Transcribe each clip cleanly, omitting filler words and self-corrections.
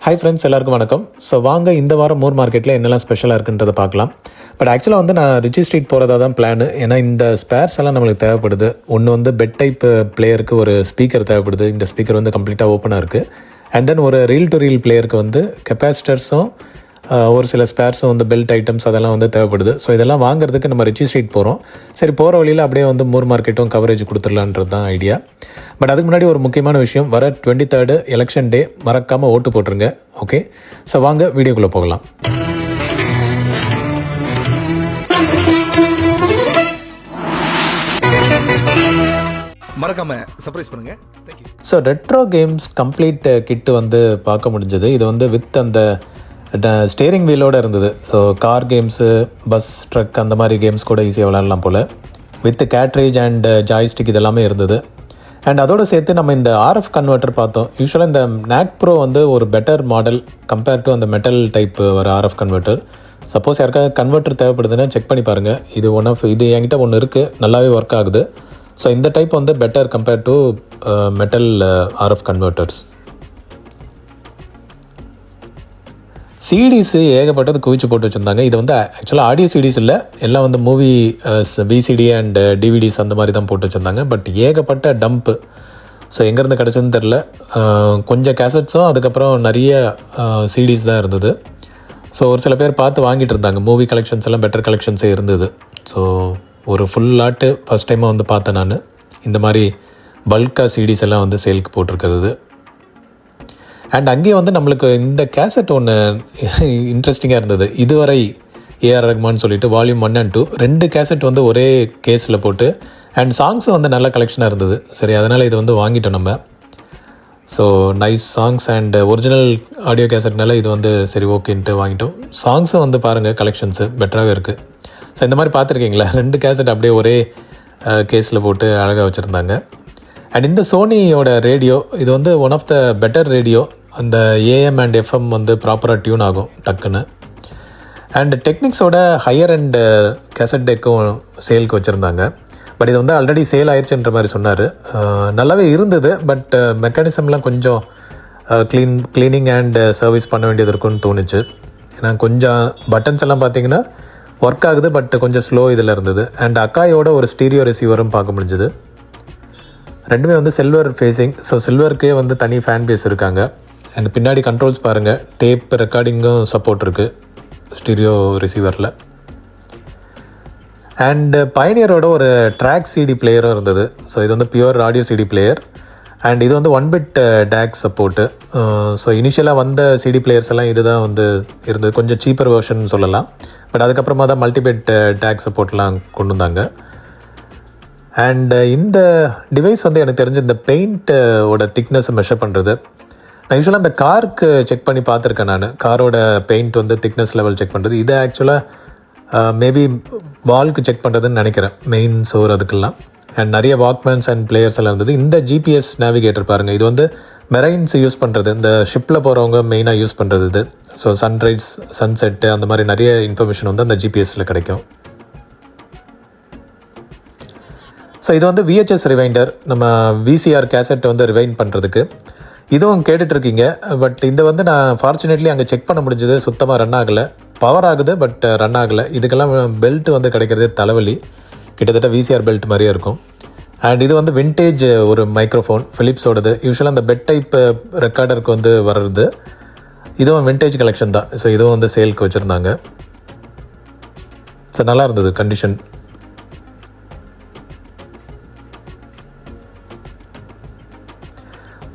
Hi friends, எல்லாருக்கும் வணக்கம். So வாங்க இந்த வாரம் மூர் மார்க்கெட்டில் என்னெல்லாம் ஸ்பெஷலாக இருக்குன்றதை பார்க்கலாம். பட் ஆக்சுவலாக வந்து நான் ரிச்சி ஸ்ட்ரீட் போகிறதா தான் பிளான். ஏன்னா இந்த ஸ்பேர்ஸ் எல்லாம் நம்மளுக்கு தேவைப்படுது. ஒன்று வந்து பெட் டைப் பிளேயருக்கு ஒரு ஸ்பீக்கர் தேவைப்படுது. இந்த ஸ்பீக்கர் வந்து கம்ப்ளீட்டாக ஓப்பனாக இருக்குது. அண்ட் தென் ஒரு ரீல் டு ரீல் பிளேயருக்கு வந்து கெப்பாசிட்டர்ஸும் ஒரு சில ஸ்பேர்ஸும் வந்து பெல்ட் ஐட்டம்ஸ் அதெல்லாம் வந்து தேவைப்படுது. ஸோ இதெல்லாம் வாங்குறதுக்கு நம்ம ரிச்சி ஸ்ட்ரீட் போகிறோம். சரி, போகிற வழியில் அப்படியே வந்து மூர் மார்க்கெட்டும் கவரேஜ் கொடுத்துடலான்றது தான் ஐடியா. பட் அதுக்கு முன்னாடி ஒரு முக்கியமான விஷயம், வர 23rd எலெக்ஷன் டே மறக்காமல் ஓட்டு போட்டுருங்க. ஓகே, ஸோ வாங்க வீடியோக்குள்ளே போகலாம். மறக்காம சர்ப்ரைஸ் பண்ணுங்க. Thank you. So retro games complete கிட்டு வந்து பார்க்க முடிஞ்சது. இது வந்து வித் அந்த ஸ்டேரிங் வீலோடு இருந்தது. So car games, bus, truck அந்த மாதிரி கேம்ஸ் கூட ஈஸியாக விளாட்லாம் போல். வித் கேட்ரேஜ் அண்ட் ஜாய்ஸ்டிக் இதெல்லாமே இருந்தது. அண்ட் அதோடு சேர்த்து நம்ம இந்த RF கன்வெர்ட்டர் பார்த்தோம். யூஸ்வலாக இந்த NAC Pro வந்து ஒரு பெட்டர் மாடல் கம்பேர் டு அந்த மெட்டல் டைப் வர RF கன்வெர்ட்டர். சப்போஸ் யாருக்காவது கன்வெர்ட்டர் தேவைப்படுதுன்னா செக் பண்ணி பாருங்கள். இது என்கிட்ட ஒன்று இருக்குது, நல்லாவே ஒர்க் ஆகுது. ஸோ இந்த டைப் வந்து better compare to metal RF converters. CDs ஏகப்பட்டது குவிச்சு போட்டு வச்சுருந்தாங்க. இது வந்து ஆக்சுவலாக ஆடியோ சிடிஸ் இல்லை, எல்லாம் வந்து மூவி VCD அண்ட் DVDs அந்த மாதிரி தான் போட்டு வச்சுருந்தாங்க. பட் ஏகப்பட்ட டம்ப்பு. ஸோ எங்கேருந்து கிடச்சதுன்னு தெரில. கொஞ்சம் கேசட்ஸும் அதுக்கப்புறம் நிறைய சிடிஸ் தான் இருந்தது. ஸோ ஒரு சில பேர் பார்த்து வாங்கிட்டு இருந்தாங்க. மூவி கலெக்ஷன்ஸ் எல்லாம் பெட்டர் கலெக்ஷன்ஸே இருந்தது. ஸோ ஒரு ஃபுல் லாட்டு ஃபஸ்ட் டைமாக வந்து பார்த்தேன் நான். இந்த மாதிரி பல்காக சிடிஸ் எல்லாம் வந்து சேலுக்கு போட்டிருக்கிறது. அண்ட் அங்கேயே வந்து நம்மளுக்கு இந்த கேசட் ஒன்று இன்ட்ரெஸ்டிங்காக இருந்தது. இதுவரை AR ரஹ்மான் சொல்லிட்டு வால்யூம் 1 and 2 2 கேசட் வந்து ஒரே கேஸில் போட்டு, அண்ட் சாங்ஸும் வந்து நல்ல கலெக்ஷனாக இருந்தது. சரி, அதனால் இது வந்து வாங்கிட்டோம் நம்ம. So nice songs and original audio கேசட்னால இது வந்து சரி ஓகேன்ட்டு வாங்கிட்டோம். சாங்ஸும் வந்து பாருங்கள், கலெக்ஷன்ஸு பெட்டராகவே இருக்குது. ஸோ இந்த மாதிரி பார்த்துருக்கீங்களா, 2 கேசட் அப்படியே ஒரே கேஸில் போட்டு அழகாக வச்சுருந்தாங்க. அண்ட் இந்த சோனியோட ரேடியோ, இது வந்து one of the better radio. அந்த AM அண்ட் FM வந்து ப்ராப்பராக டியூன் ஆகும் டக்குன்னு. அண்ட் டெக்னிக்ஸோட ஹையர் அண்ட் கேசட் டெக்கும் சேலுக்கு வச்சுருந்தாங்க. பட் இது வந்து ஆல்ரெடி சேல் ஆயிடுச்சுன்ற மாதிரி சொன்னார். நல்லாவே இருந்தது. பட் மெக்கானிசம்லாம் கொஞ்சம் க்ளீனிங் அண்ட் சர்வீஸ் பண்ண வேண்டியது இருக்குன்னு தோணுச்சு. ஏன்னா கொஞ்சம் பட்டன்ஸ் எல்லாம் பார்த்தீங்கன்னா ஒர்க் ஆகுது, பட் கொஞ்சம் ஸ்லோ இதில் இருந்தது. அண்ட் அக்காயோட ஒரு ஸ்டீரியோ ரிசீவரும் பார்க்க முடிஞ்சுது. ரெண்டுமே வந்து சில்வர் ஃபேஸிங். ஸோ சில்வருக்கே வந்து தனி ஃபேன் பேஸ் இருக்காங்க. அண்ட் பின்னாடி கண்ட்ரோல்ஸ் பாருங்கள், டேப் ரெக்கார்டிங்கும் சப்போர்ட் இருக்குது ஸ்டீரியோ ரிசீவரில். அண்டு பயனியரோட ஒரு ட்ராக் CD பிளேயரும் இருந்தது. ஸோ இது வந்து pure audio CD player. And இது வந்து 1-bit DAC சப்போர்ட்டு. ஸோ இனிஷியலாக வந்த CD பிளேயர்ஸ் எல்லாம் இது தான் வந்து இருந்தது. கொஞ்சம் சீப்பர் வெர்ஷன் சொல்லலாம். பட் அதுக்கப்புறமா தான் மல்டிபிட் DAC சப்போர்ட்லாம் கொண்டு வந்தாங்க. அண்டு இந்த டிவைஸ் வந்து எனக்கு தெரிஞ்ச இந்த பெயிண்ட்டோட திக்னஸை மெஷர் பண்ணுறது. நான் யூஸ்வலாக அந்த காருக்கு செக் பண்ணி பார்த்துருக்கேன். நான் காரோட பெயிண்ட் வந்து திக்னஸ் லெவல் செக் பண்ணுறது. இதை ஆக்சுவலாக மேபி வால்க்கு செக் பண்ணுறதுன்னு நினைக்கிறேன், மெயின் சோர் அதுக்கெல்லாம். அண்ட் நிறைய வாக்மேன்ஸ் அண்ட் பிளேயர்ஸ் எல்லாம் இருந்தது. இந்த GPS நேவிகேட்டர் பாருங்கள், இது வந்து மெரைன்ஸ் யூஸ் பண்ணுறது, இந்த ஷிப்பில் போகிறவங்க மெயினாக யூஸ் பண்ணுறது இது. ஸோ சன்ரைஸ், சன்செட்டு அந்த மாதிரி நிறைய இன்ஃபர்மேஷன் வந்து அந்த GPSயில் கிடைக்கும். ஸோ இது வந்து VHS ரிவைண்டர், நம்ம VCR கேசட் வந்து ரிவைண்ட் பண்ணுறதுக்கு. இதுவும் கேட்டுட்ருக்கீங்க. பட் இது வந்து நான் ஃபார்ச்சுனேட்லி அங்கே செக் பண்ண முடிஞ்சது, சுத்தமாக ரன் ஆகலை. பவர் ஆகுது, பட் ரன் ஆகலை. இதுக்கெல்லாம் பெல்ட் வந்து கிடைக்கிறதே தலைவலி. கிட்டத்தட்ட VCR பெல்ட் மாதிரியே இருக்கும். அண்ட் இது வந்து விண்டேஜ் ஒரு மைக்ரோஃபோன், ஃபிலிப்ஸோடது. யூஸ்வலாக அந்த பெட் டைப் ரெக்கார்டருக்கு வந்து வர்றது. இதுவும் விண்டேஜ் கலெக்ஷன் தான். ஸோ இதுவும் வந்து சேலுக்கு வச்சுருந்தாங்க. ஸோ நல்லா இருந்தது கண்டிஷன்.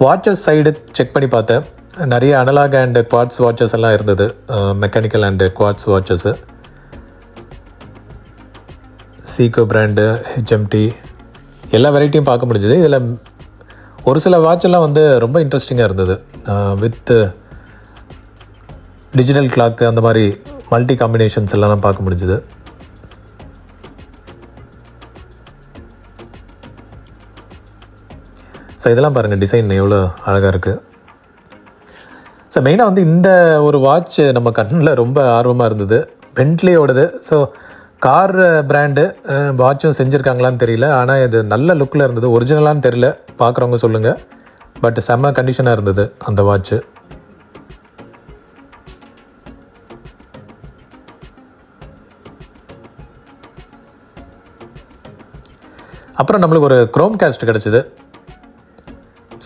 வாட்சஸ் சைடு செக் பண்ணி பார்த்தேன். நிறைய அனலாக் அண்ட் குவாட்ஸ் வாட்சஸ் எல்லாம் இருந்தது, mechanical and quartz watches. சீகோ brand, HMT எல்லா வெரைட்டியும் பார்க்க முடிஞ்சது. இதில் ஒரு சில வாட்செல்லாம் வந்து ரொம்ப இன்ட்ரெஸ்டிங்காக இருந்தது. வித் டிஜிட்டல் கிளாக்கு அந்த மாதிரி மல்டி காம்பினேஷன்ஸ் எல்லாம் பார்க்க முடிஞ்சுது. ஸோ இதெல்லாம் பாருங்கள், டிசைன் எவ்வளோ அழகாக இருக்குது. ஸோ மெயினாக வந்து இந்த ஒரு வாட்ச் நம்ம கண்ணில் ரொம்ப ஆர்வமாக இருந்தது, பென்ட்லியோடது. ஸோ கார் பிராண்டு வாட்சும் செஞ்சுருக்காங்களான்னு தெரியல, ஆனால் இது நல்ல லுக்கில் இருந்தது. ஒரிஜினலான்னு தெரியல, பார்க்குறவங்க சொல்லுங்கள். பட் செம்ம கண்டிஷனாக இருந்தது அந்த வாட்ச்சு. அப்புறம் நம்மளுக்கு ஒரு க்ரோம் காஸ்ட் கிடச்சிது.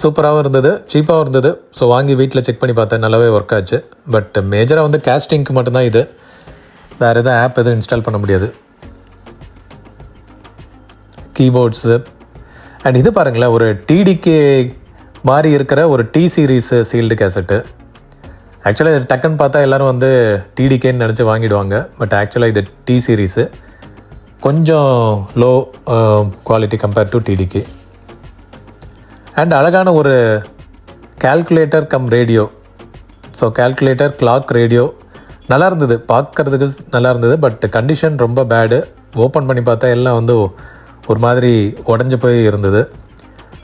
சூப்பராகவும் இருந்தது, சீப்பாகவும் இருந்தது. ஸோ வாங்கி வீட்டில் செக் பண்ணி பார்த்தேன், நல்லாவே ஒர்க் ஆச்சு. பட் மேஜராக வந்து காஸ்டிங்க்கு மட்டும்தான் இது, வேறு எதுவும் ஆப் எதுவும் இன்ஸ்டால் பண்ண முடியாது. கீபோர்ட்ஸு அண்ட் இது பாருங்களேன், ஒரு டிடிகே மாதிரி இருக்கிற ஒரு டி சீரீஸ் சீல்டு கேசட்டு. ஆக்சுவலாக இது டக்குன்னு பார்த்தா எல்லோரும் வந்து டிடிகேன்னு நினச்சி வாங்கிடுவாங்க. பட் ஆக்சுவலாக இது டி சீரீஸு, கொஞ்சம் low quality compared to TTK. And அழகான ஒரு calculator cum radio. So calculator, clock, radio நல்லா இருந்தது, பார்க்குறதுக்கு நல்லா இருந்தது. பட் கண்டிஷன் ரொம்ப பேடு. ஓப்பன் பண்ணி பார்த்தா எல்லாம் வந்து ஒரு மாதிரி உடஞ்சி போய் இருந்தது.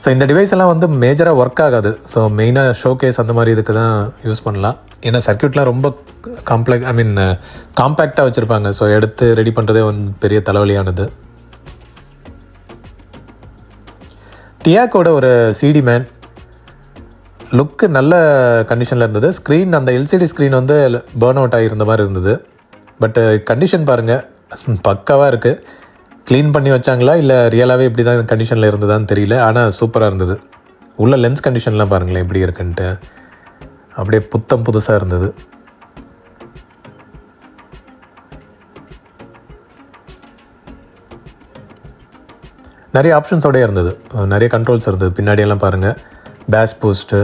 ஸோ இந்த டிவைஸ் எல்லாம் வந்து மேஜராக ஒர்க் ஆகாது. ஸோ மெயினாக ஷோகேஸ் அந்த மாதிரி இதுக்கு தான் யூஸ் பண்ணலாம். ஏன்னா சர்க்யூட்லாம் ரொம்ப காம்பேக்டாக வச்சுருப்பாங்க. ஸோ எடுத்து ரெடி பண்ணுறதே வந்து பெரிய தலைவலியானது. டியாக்கோட ஒரு சிடி மேன் லுக்கு நல்ல கண்டிஷனில் இருந்தது. ஸ்க்ரீன், அந்த எல்சிடி ஸ்க்ரீன் வந்து பேர்ன் அவுட் ஆகியிருந்த மாதிரி இருந்தது. பட்டு கண்டிஷன் பாருங்கள், பக்காவாக இருக்குது. க்ளீன் பண்ணி வச்சாங்களா இல்லை ரியலாகவே இப்படி தான் கண்டிஷனில் இருந்ததான்னு தெரியல. ஆனால் சூப்பராக இருந்தது. உள்ள லென்ஸ் கண்டிஷன்லாம் பாருங்களேன் எப்படி இருக்குன்ட்டு, அப்படியே புத்தம் புதுசாக இருந்தது. நிறைய ஆப்ஷன்ஸோடய இருந்தது, நிறைய கண்ட்ரோல்ஸ் இருந்தது. பின்னாடியெல்லாம் பாருங்கள், பேஸ் பூஸ்ட்டு,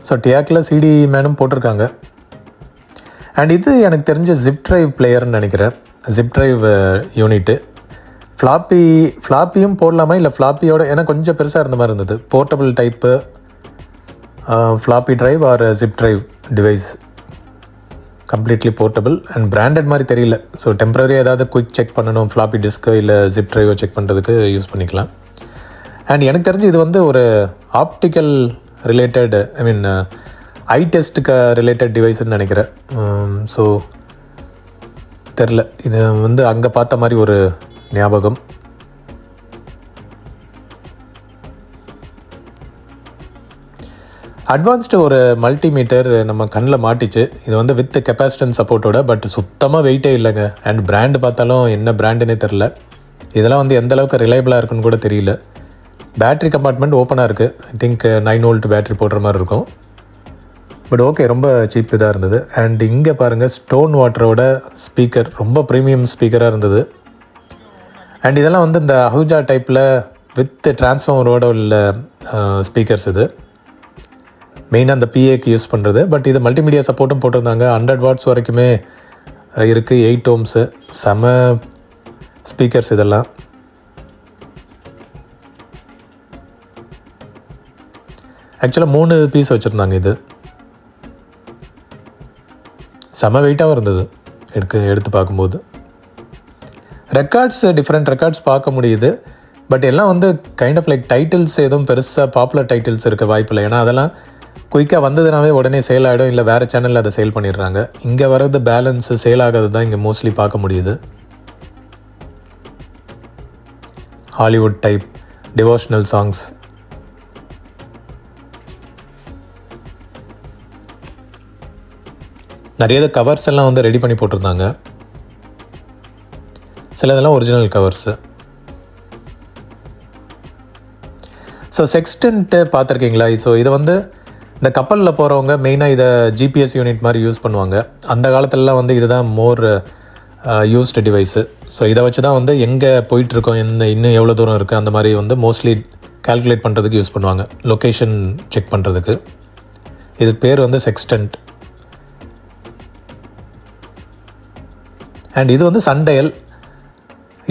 ஸோ டியாக்கில் சிடி மேனும் போட்டிருக்காங்க. அண்ட் இது எனக்கு தெரிஞ்ச ஜிப் ட்ரைவ் பிளேயர்னு நினைக்கிறேன், ஜிப் ட்ரைவ் யூனிட்டு. ஃப்ளாப்பியும் போடலாமா இல்லை ஃப்ளாப்பியோட, ஏன்னா கொஞ்சம் பெருசாக இருந்த மாதிரி இருந்தது. Portable type floppy drive or zip drive device, completely portable and branded மாதிரி தெரியல. ஸோ டெம்பரரியாக ஏதாவது குயிக் செக் பண்ணணும், ஃப்ளாப்பி டிஸ்க்கு இல்லை ஜிப் ட்ரைவை செக் பண்ணுறதுக்கு யூஸ் பண்ணிக்கலாம். அண்ட் எனக்கு தெரிஞ்சு இது வந்து ஒரு ஆப்டிக்கல் ரிலேட்டட், ஐ டெஸ்ட்டுக்கு ரிலேட்டட் டிவைஸ்ன்னு நினைக்கிறேன். ஸோ தெரில, இது வந்து அங்கே பார்த்த மாதிரி ஒரு ஞாபகம். அட்வான்ஸ்டு ஒரு மல்டிமீட்டர் நம்ம கண்ணில் மாட்டிச்சு. இது வந்து வித் கெப்பாசிட்டன்ஸ் சப்போர்ட்டோட, பட் சுத்தமாக வெயிட்டே இல்லைங்க. அண்ட் பிராண்டு பார்த்தாலும் என்ன பிராண்டுன்னே தெரில. இதெல்லாம் வந்து எந்த அளவுக்கு ரிலையபிளாக இருக்குன்னு கூட தெரியல. பேட்ரி கம்பார்ட்மெண்ட் ஓப்பனாக இருக்குது. ஐ திங்க் 9 வோல்ட் பேட்ரி போடுற மாதிரி இருக்கும். பட் ஓகே, ரொம்ப சீப் இதாக இருந்தது. அண்ட் இங்கே பாருங்கள், ஸ்டோன் வாட்டரோட ஸ்பீக்கர், ரொம்ப ப்ரீமியம் ஸ்பீக்கராக இருந்தது. அண்ட் இதெல்லாம் வந்து இந்த அஹூஜா டைப்பில் வித் டிரான்ஸ்ஃபார்மரோட உள்ள ஸ்பீக்கர்ஸ். இது மெயினாக அந்த பிஏக்கு யூஸ் பண்ணுறது. பட் இது மல்டிமீடியா சப்போர்ட்டும் போட்டிருந்தாங்க. 100 வாட்ஸ் வரைக்குமே இருக்குது, 8 ohms. செம ஸ்பீக்கர்ஸ் இதெல்லாம். ஆக்சுவலாக 3 பீஸ் வச்சுருந்தாங்க. இது செம வெயிட்டாகவும் இருந்தது எடுத்து பார்க்கும்போது. ரெக்கார்ட்ஸ், டிஃப்ரெண்ட் ரெக்கார்ட்ஸ் பார்க்க முடியுது. பட் எல்லாம் வந்து கைண்ட் ஆஃப் லைக் டைட்டில்ஸ் எதுவும் பெருசாக பாப்புலர் டைட்டில்ஸ் இருக்க வாய்ப்பில்லை. ஏன்னா அதெல்லாம் குயிக்காக வந்ததுனாவே உடனே சேல் ஆகிடும், இல்லை வேறு சேனலில் அதை சேல் பண்ணிடுறாங்க. இங்கே வர்றது பேலன்ஸு சேல் ஆகிறது தான் இங்கே மோஸ்ட்லி பார்க்க முடியுது. ஹாலிவுட் டைப் டிவோஷனல் சாங்ஸ், நிறைய கவர்ஸ் எல்லாம் வந்து ரெடி பண்ணி போட்டிருந்தாங்க. சில இதெல்லாம் ஒரிஜினல் கவர்ஸு. ஸோ செக்ஸ்டன்ட்டு பார்த்துருக்கீங்களா? ஸோ இதை வந்து இந்த கப்பலில் போகிறவங்க மெயினாக இதை ஜிபிஎஸ் யூனிட் மாதிரி யூஸ் பண்ணுவாங்க. அந்த காலத்துலலாம் வந்து இதுதான் மோர் யூஸ்டு டிவைஸு. ஸோ இதை வச்சு தான் வந்து எங்கே போயிட்டுருக்கோம், இன்னும் எவ்வளோ தூரம் இருக்குது, அந்த மாதிரி வந்து மோஸ்ட்லி கால்குலேட் பண்ணுறதுக்கு யூஸ் பண்ணுவாங்க, லொக்கேஷன் செக் பண்ணுறதுக்கு. இது பேர் வந்து செக்ஸ்டன்ட். அண்ட் இது வந்து சன்டயல்.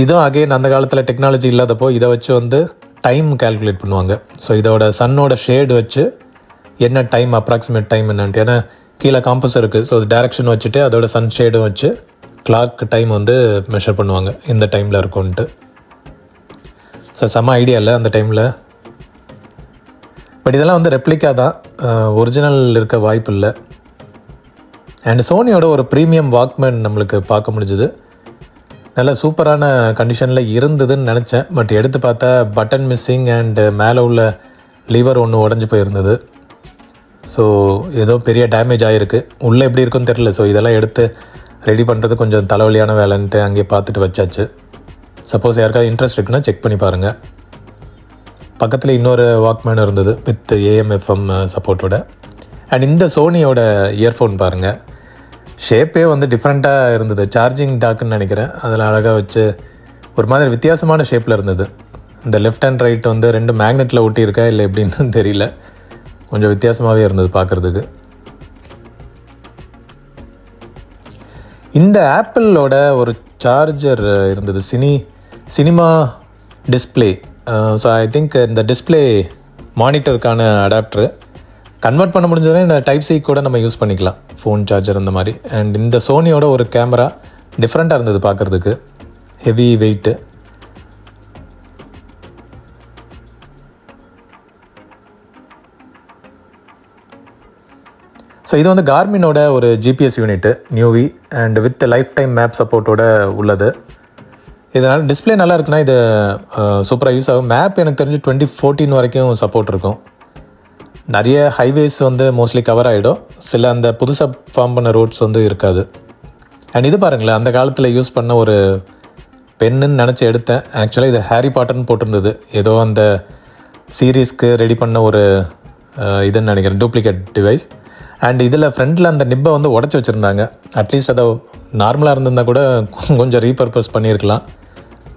இதுவும் அகெயின் அந்த காலத்தில் டெக்னாலஜி இல்லாதப்போ இதை வச்சு வந்து டைம் கால்குலேட் பண்ணுவாங்க. ஸோ இதோட சன்னோட ஷேடு வச்சு என்ன டைம், அப்ராக்சிமேட் டைம் என்னன்ட்டு. ஏன்னா கீழே காம்பஸ் இருக்குது. ஸோ அது டேரெக்ஷன் வச்சுட்டு அதோட சன் ஷேடும் வச்சு கிளாக் டைம் வந்து மெஷர் பண்ணுவாங்க, இந்த டைமில் இருக்கும்ன்ட்டு. ஸோ செம்ம ஐடியா இல்லை அந்த டைமில். பட் இதெல்லாம் வந்து ரெப்ளிகா தான், ஒரிஜினல் இருக்க வாய்ப்பு இல்லை. அண்ட் சோனியோட ஒரு ப்ரீமியம் வாக்மேன் நம்மளுக்கு பார்க்க முடிஞ்சுது. நல்ல சூப்பரான கண்டிஷனில் இருந்ததுன்னு நினச்சேன். பட் எடுத்து பார்த்தா பட்டன் மிஸ்ஸிங் அண்டு மேலே உள்ள லிவர் ஒன்று உடஞ்சி போயிருந்தது. ஸோ ஏதோ பெரிய டேமேஜ் ஆகிருக்கு. உள்ளே எப்படி இருக்குன்னு தெரியல. ஸோ இதெல்லாம் எடுத்து ரெடி பண்ணுறது கொஞ்சம் தலைவலியான வேலைன்ட்டு அங்கேயே பார்த்துட்டு வச்சாச்சு. சப்போஸ் யாருக்காவது இன்ட்ரெஸ்ட் இருக்குன்னா செக் பண்ணி பாருங்கள். பக்கத்தில் இன்னொரு வாக்மேன் இருந்தது வித் AM/FM சப்போர்ட்டோட. அண்ட் இந்த சோனியோட இயர்ஃபோன் பாருங்கள், ஷேப்பே வந்து டிஃப்ரெண்ட்டாக இருந்தது. சார்ஜிங் டாக்குன்னு நினைக்கிறேன். அதில் அழகாக வச்சு ஒரு மாதிரி வித்தியாசமான ஷேப்பில் இருந்தது. இந்த லெஃப்ட் அண்ட் ரைட் வந்து 2 மேக்னெட்டில் ஒட்டியிருக்கா இல்லை எப்படின்னு தெரியல, கொஞ்சம் வித்தியாசமாகவே இருந்தது பார்க்குறதுக்கு. இந்த ஆப்பிளோட ஒரு சார்ஜர் இருந்தது, cinema display. So I think இந்த டிஸ்பிளே மானிட்டருக்கான அடாப்டரு கன்வெர்ட் பண்ண முடிஞ்சதுன்னா இந்த டைப்-C கூட நம்ம யூஸ் பண்ணிக்கலாம், ஃபோன் சார்ஜர் அந்த மாதிரி. அண்ட் இந்த சோனியோட ஒரு கேமரா டிஃப்ரெண்ட்டாக இருந்தது பார்க்குறதுக்கு, ஹெவி வெயிட்டு. ஸோ இது வந்து கார்மினோட ஒரு GPS unit, Nuvi and with lifetime map சப்போர்ட்டோட உள்ளது. இதனால் டிஸ்பிளே நல்லா இருக்குன்னா இது சூப்பராக யூஸ் ஆகும். மேப் எனக்கு தெரிஞ்சு 2014 வரைக்கும் சப்போர்ட் இருக்கும். நிறைய ஹைவேஸ் வந்து மோஸ்ட்லி கவர் ஆகிடும், சில அந்த புதுசாக ஃபார்ம் பண்ண ரோட்ஸ் வந்து இருக்காது. அண்ட் இது பாருங்களேன், அந்த காலத்தில் யூஸ் பண்ண ஒரு பென்னுன்னு நினச்சி எடுத்தேன். ஆக்சுவலாக இது ஹாரி பாட்டர்னு போட்டிருந்தது, ஏதோ அந்த சீரீஸ்க்கு ரெடி பண்ண ஒரு இதுன்னு நினைக்கிறேன், டூப்ளிகேட் டிவைஸ். அண்ட் இதில் ஃப்ரண்டில் அந்த நிப்பை வந்து உடச்சி வச்சுருந்தாங்க. அட்லீஸ்ட் அதை நார்மலாக இருந்திருந்தால் கூட கொஞ்சம் ரீபர்பஸ் பண்ணியிருக்கலாம்.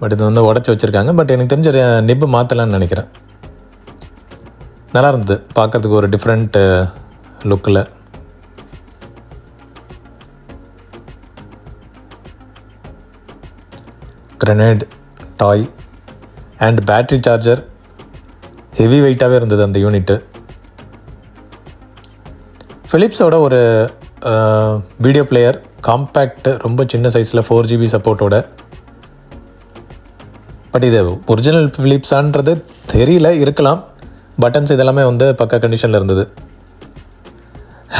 பட் இது வந்து உடச்சி வச்சுருக்காங்க. பட் எனக்கு தெரிஞ்ச நிப்பு மாற்றலான்னு நினைக்கிறேன். நல்லா இருந்தது பார்க்குறதுக்கு, ஒரு டிஃப்ரெண்ட் லுக்கில். Grenade toy and battery charger, heavy வெயிட்டாகவே இருந்தது அந்த யூனிட்டு. ஃபிலிப்ஸோட ஒரு வீடியோ பிளேயர், காம்பேக்ட், ரொம்ப சின்ன சைஸில் 4GB சப்போர்ட்டோட. பட் இது ஒரிஜினல் ஃபிலிப்ஸான்றது தெரியல, இருக்கலாம். பட்டன்ஸ் இதெல்லாமே வந்து பக்கா கண்டிஷனில் இருந்தது.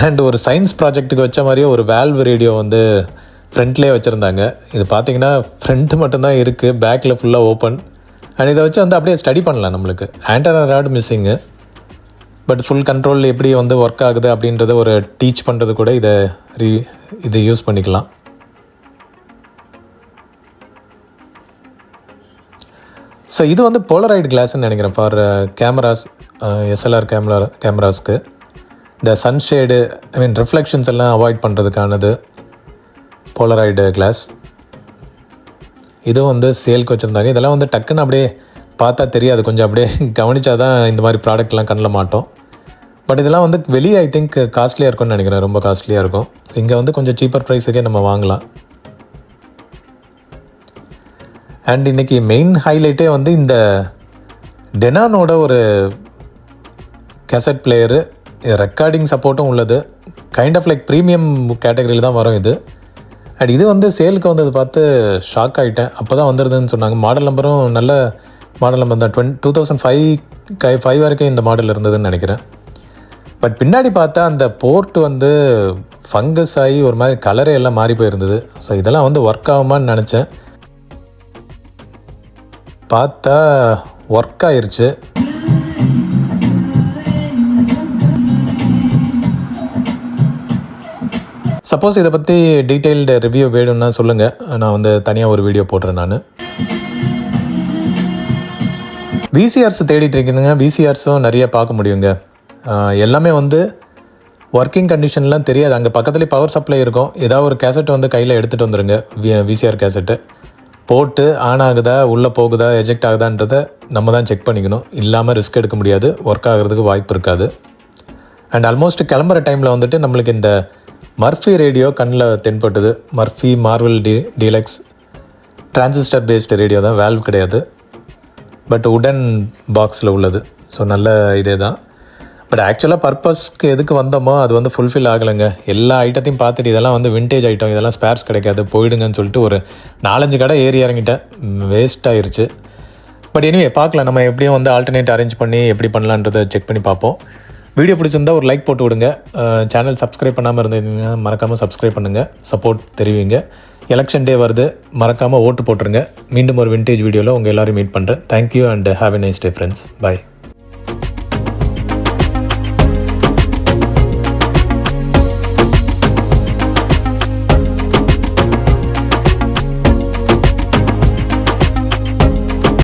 அண்ட் ஒரு சயின்ஸ் ப்ராஜெக்ட்டுக்கு வச்ச மாதிரியே ஒரு வேல்வ் ரேடியோ வந்து ஃப்ரண்ட்லேயே வச்சுருந்தாங்க. இது பார்த்திங்கன்னா ஃப்ரண்ட் மட்டும்தான் இருக்குது, பேக்கில் ஃபுல்லாக ஓப்பன். அண்ட் இதை வச்சு வந்து அப்படியே ஸ்டடி பண்ணலாம். நம்மளுக்கு antenna rod missing, but full control எப்படி வந்து ஒர்க் ஆகுது அப்படின்றத ஒரு டீச் பண்ணுறது கூட இதை யூஸ் பண்ணிக்கலாம். ஸோ இது வந்து போலராய்டு கிளாஸ்ன்னு நினைக்கிறேன் ஃபார் கேமராஸ், SLR கேமராஸ்க்கு. இந்த சன்ஷேடு, ரிஃப்ளெக்ஷன்ஸ் எல்லாம் அவாய்ட் பண்ணுறதுக்கானது போலராய்டு கிளாஸ். இதுவும் வந்து சேல்க்கு வச்சுருந்தாங்க. இதெல்லாம் வந்து டக்குன்னு அப்படியே பார்த்தா தெரியாது, கொஞ்சம் அப்படியே கவனித்தா தான் இந்த மாதிரி ப்ராடக்ட்லாம் கண்ணில் மாட்டோம். பட் இதெல்லாம் வந்து வெளியே ஐ திங்க் காஸ்ட்லியாக இருக்கும்னு நினைக்கிறேன், ரொம்ப காஸ்ட்லியாக இருக்கும். இங்கே வந்து கொஞ்சம் சீப்பர் ப்ரைஸுக்கே நம்ம வாங்கலாம். அண்ட் இன்றைக்கி மெயின் ஹைலைட்டே வந்து இந்த டெனானோட ஒரு கேசட் பிளேயரு, ரெக்கார்டிங் சப்போர்ட்டும் உள்ளது. கைண்ட் ஆஃப் லைக் ப்ரீமியம் கேட்டகரியில் தான் வரும் இது. அண்ட் இது வந்து சேலுக்கு வந்தது பார்த்து ஷாக் ஆகிட்டேன். அப்போ தான் வந்துடுதுன்னு சொன்னாங்க. மாடல் நம்பரும் நல்ல மாடல் நம்பர் தான், 2005 வரைக்கும் இந்த மாடல் இருந்ததுன்னு நினைக்கிறேன். பட் பின்னாடி பார்த்தா அந்த போர்ட் வந்து ஃபங்கஸ் ஆகி ஒரு மாதிரி கலரே எல்லாம் மாறி போயிருந்தது. ஸோ இதெல்லாம் வந்து ஒர்க் ஆகுமான்னு நினச்சேன், பார்த்தா ஒர்க் ஆயிருச்சு. சப்போஸ் இதை பற்றி டீட்டெயில்டு ரிவ்யூ வேணும்னா சொல்லுங்கள், நான் வந்து தனியாக ஒரு வீடியோ போடுறேன். நான் VCRs தேடிட்டு இருக்கீங்க, VCRஸும் நிறைய பார்க்க முடியுங்க. எல்லாமே வந்து ஒர்க்கிங் கண்டிஷன்லாம் தெரியாது. அங்கே பக்கத்துலேயே பவர் சப்ளை இருக்கும். ஏதாவது ஒரு கேசட் வந்து கையில் எடுத்துகிட்டு வந்துடுங்க, VCR கேசட்டு போட்டு ஆன் ஆகுதா, உள்ளே போகுதா, எஜெக்ட் ஆகுதான்றதை நம்ம தான் செக் பண்ணிக்கணும். இல்லாமல் ரிஸ்க் எடுக்க முடியாது, ஒர்க் ஆகிறதுக்கு வாய்ப்பு இருக்காது. அண்ட் ஆல்மோஸ்ட் கிளம்புற டைமில் வந்துட்டு நம்மளுக்கு இந்த மர்ஃபி ரேடியோ கண்ணில் தென்பட்டது. Murphy Marvel deluxe transistor based radio தான், வேல்வ் கிடையாது, பட் உடன் பாக்ஸில் உள்ளது. ஸோ நல்ல இதே தான். பட் ஆக்சுவலாக பர்பஸ்க்கு எதுக்கு வந்தோமோ அது வந்து ஃபுல்ஃபில் ஆகலைங்க. எல்லா ஐட்டத்தையும் பார்த்துட்டு இதெல்லாம் வந்து விண்டேஜ் ஐட்டம், இதெல்லாம் ஸ்பேர்ஸ் கிடைக்காது, போயிடுங்கன்னு சொல்லிட்டு ஒரு 4-5 கடை ஏறி இறங்கிட்டேன். வேஸ்ட் ஆயிருச்சு. பட் எனிவே பார்க்கலாம், நம்ம எப்படியும் வந்து ஆல்டர்னேட் அரேஞ்ச் பண்ணி எப்படி பண்ணலான்றதை செக் பண்ணி பார்ப்போம். வீடியோ பிடிச்சிருந்தா ஒரு லைக் போட்டு விடுங்க. சேனல் சப்ஸ்கிரைப் பண்ணாமல் இருந்தீங்கன்னா மறக்காமல் சப்ஸ்கிரைப் பண்ணுங்கள், சப்போர்ட் தெரிவிங்க. எலெக்ஷன் டே வருது, மறக்காமல் ஓட்டு போட்டுருங்க. மீண்டும் ஒரு விண்டேஜ் வீடியோவில் உங்கள் எல்லோரும் மீட் பண்ணுறேன். Thank you and have a nice day friends. Bye.